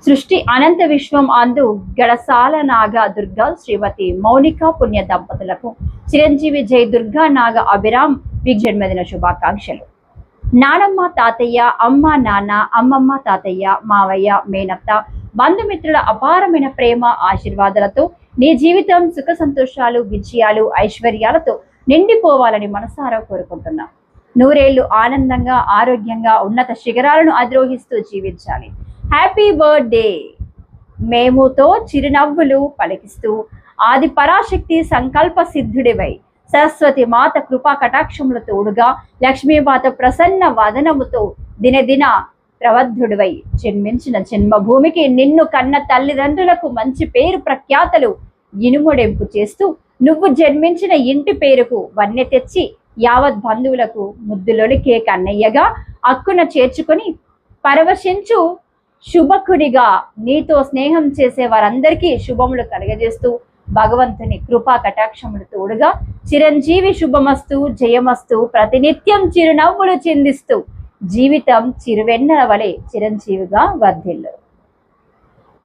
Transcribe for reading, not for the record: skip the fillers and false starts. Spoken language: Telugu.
సృష్టి అనంత విశ్వం అందు గడసాల నాగ దుర్గా శ్రీమతి మౌనిక పుణ్య దంపతులకు చిరంజీవి జై దుర్గా నాగ అభిరామ్ జన్మదిన శుభాకాంక్షలు. నానమ్మ తాతయ్య, అమ్మ నాన్న, అమ్మమ్మ తాతయ్య, మావయ్య, మేనత్త, బంధుమిత్రుల అపారమైన ప్రేమ ఆశీర్వాదాలతో నీ జీవితం సుఖ సంతోషాలు, విజయాలు, ఐశ్వర్యాలతో నిండిపోవాలని మనసారా కోరుకుంటున్నా. నూరేళ్లు ఆనందంగా, ఆరోగ్యంగా, ఉన్నత శిఖరాలను అధిరోహిస్తూ జీవించాలి. Happy birthday. మేముతో చిరునవ్వులు పలికిస్తూ ఆది పరాశక్తి సంకల్ప సిద్ధుడివై, సరస్వతి మాత కృపా కటాక్షముల తోడుగా, లక్ష్మీమాత ప్రసన్న వదనముతో దినదిన ప్రవద్ధుడివై జన్మించిన జన్మభూమికి నిన్ను కన్న తల్లిదండ్రులకు మంచి పేరు ప్రఖ్యాతలు ఇనుముడెంపు చేస్తూ, నువ్వు జన్మించిన ఇంటి పేరుకు వన్నె తెచ్చి యావత్ బంధువులకు ముద్దులొలికే కన్నయ్యగా అక్కున చేర్చుకొని పరవశించు శుభకుడిగా నీతో స్నేహం చేసే వారందరికీ శుభములు కలగజేస్తూ, భగవంతుని కృపా కటాక్షములు తోడుగా చిరంజీవి శుభమస్తు, జయమస్తు, ప్రతినిత్యం చిరునవ్వులు చిందిస్తూ జీవితం చిరువెన్నెల వలె చిరంజీవిగా వర్ధిల్లు.